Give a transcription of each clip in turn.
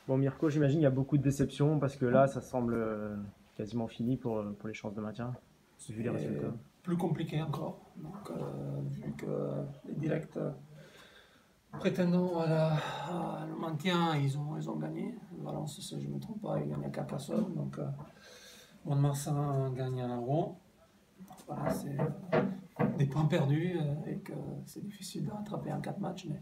Bon, Mirko, j'imagine qu'il y a beaucoup de déceptions parce que là, ça semble quasiment fini pour les chances de maintien, vu les résultats. C'est plus compliqué encore. Donc, vu que les directs prétendants à le maintien, ils ont gagné. Valence, si je ne me trompe pas, il gagne à Carcassonne. Donc, Mont-de-Marsan gagne à Rouen. Voilà, c'est des points perdus et que c'est difficile de rattraper en 4 matchs. Mais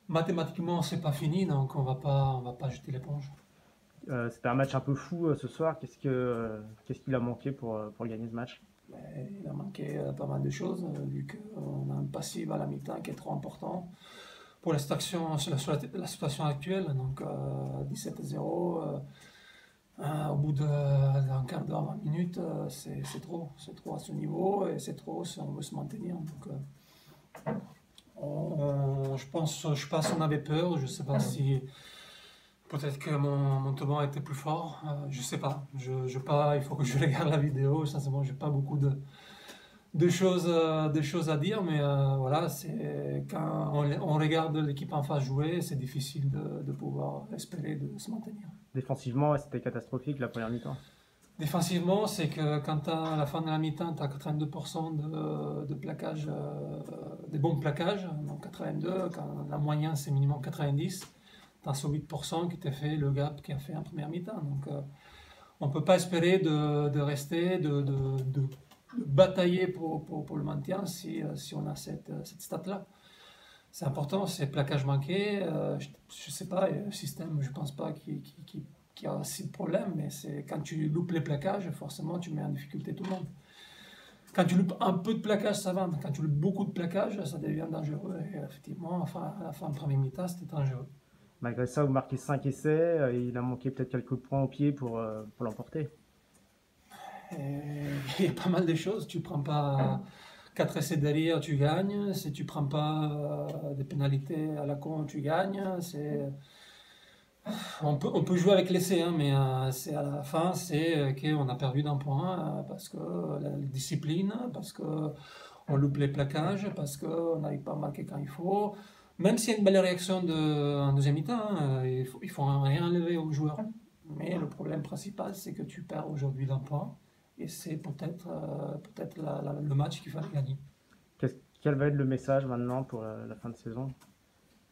mathématiquement, c'est pas fini, donc on va pas jeter l'éponge. C'était un match un peu fou ce soir. Qu'est-ce qu'il a manqué pour gagner ce match? Mais il a manqué pas mal de choses, vu qu'on a un passif à la mi-temps qui est trop important pour la situation, la situation actuelle. Donc 17-0, au bout d'un quart d'heure, 20 minutes, c'est trop. C'est trop à ce niveau et c'est trop si on veut se maintenir. Donc, je pense qu'on avait peur. Je ne sais pas si peut-être que mon Thomas était plus fort. Je sais pas. Pas. Il faut que je regarde la vidéo. Sincèrement, j'ai pas beaucoup de choses à dire, mais voilà, c'est quand on regarde l'équipe en face jouer, c'est difficile de pouvoir espérer de se maintenir. Défensivement, ouais, c'était catastrophique la première mi-temps. Défensivement, c'est que quand à la fin de la mi-temps, tu as 82% de plaquage, des bons plaquages, donc 82, quand la moyenne c'est minimum 90, tu as ce 8% qui t'a fait le gap qui a fait en première mi-temps. Donc on ne peut pas espérer de rester, de batailler pour le maintien si on a cette stat-là. C'est important, c'est plaquage manqué. Je sais pas, le système, je pense pas qu'il y a aussi de problème, mais c'est quand tu loupes les plaquages, forcément, tu mets en difficulté tout le monde. Quand tu loupes un peu de plaquage, ça va, mais quand tu loupes beaucoup de plaquage, ça devient dangereux. Et effectivement, enfin, à la fin de première mi-temps, c'était dangereux. Malgré ça, vous marquez 5 essais. Il a manqué peut-être quelques points au pied pour l'emporter. Et il y a pas mal de choses. Tu prends pas 4 essais derrière, tu gagnes. Si tu prends pas des pénalités à la con, tu gagnes. On peut jouer avec l'essai, hein, mais c'est à la fin, c'est qu'on a perdu d'un point parce que la discipline, parce que on loupe les plaquages, parce qu'on n'arrive pas à marquer quand il faut. Même s'il y a une belle réaction en deuxième mi-temps, hein, il faut rien enlever aux joueurs. Mais le problème principal, c'est que tu perds aujourd'hui d'un point. Et c'est peut-être le match qu'il fallait gagner. Quel va être le message maintenant pour la fin de saison?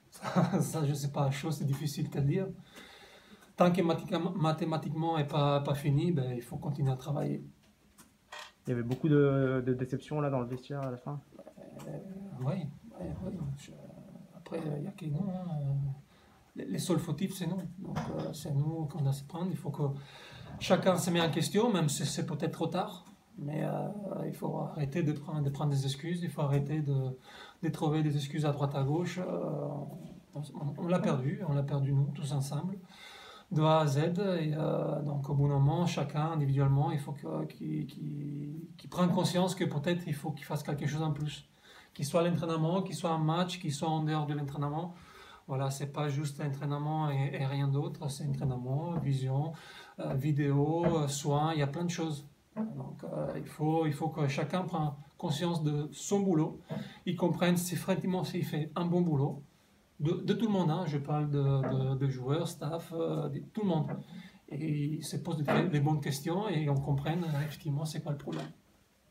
Ça, je ne sais pas, chose, c'est difficile de le dire. Tant que mathématiquement n'est pas fini, ben, il faut continuer à travailler. Il y avait beaucoup de déceptions là dans le vestiaire à la fin. Oui, oui, oui. Après, il n'y a que nous, hein. Les seuls fautifs, c'est nous. Donc, c'est nous qu'on a à se prendre. Il faut que chacun se mette en question, même si c'est peut-être trop tard. Mais il faut arrêter de prendre des excuses. Il faut arrêter de trouver des excuses à droite à gauche. On l'a perdu. On l'a perdu nous, tous ensemble, de A à Z. Et donc, au bout d'un moment, chacun individuellement, il faut qu'il prenne conscience que peut-être il faut qu'il fasse quelque chose en plus. Qu'il soit à l'entraînement, qu'il soit en match, qu'il soit en dehors de l'entraînement. Voilà, c'est pas juste l'entraînement et rien d'autre, c'est entraînement, vision, vidéo, soins, il y a plein de choses. Donc il faut que chacun prenne conscience de son boulot, il comprenne si effectivement s'il fait un bon boulot, de tout le monde, hein, je parle de joueurs, staff, de tout le monde. Et il se pose les bonnes questions et on comprenne effectivement c'est quoi le problème.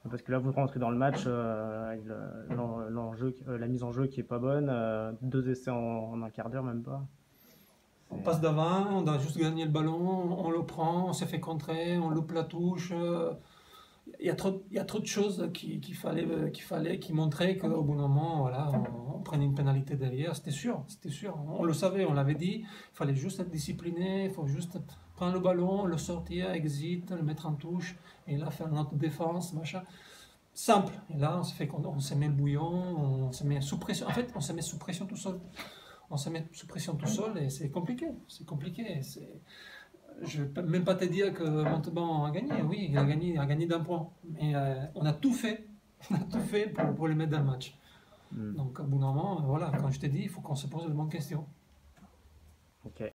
Parce que là, vous rentrez dans le match avec la mise en jeu qui est pas bonne. 2 essais en un quart d'heure, même pas. On passe d'avant, on doit juste gagner le ballon, on le prend, on s'est fait contrer, on loupe la touche. Il y a trop de choses qui montraient qu'au bout d'un moment, voilà, on prenait une pénalité derrière. C'était sûr, c'était sûr. On le savait, on l'avait dit. Il fallait juste être discipliné, il faut juste prendre le ballon, le sortir, exit, le mettre en touche, et là faire notre défense, machin. Simple. Et là, on se met le bouillon, on se met sous pression. En fait, on se met sous pression tout seul. On se met sous pression tout seul et c'est compliqué. C'est compliqué. Je ne peux même pas te dire que Montauban a gagné. Oui, il a gagné d'un point. Mais on a tout fait. On a tout fait pour les mettre dans le match. Hmm. Donc, au bout d'un moment, voilà, quand je t'ai dit, il faut qu'on se pose de bonnes questions. Ok.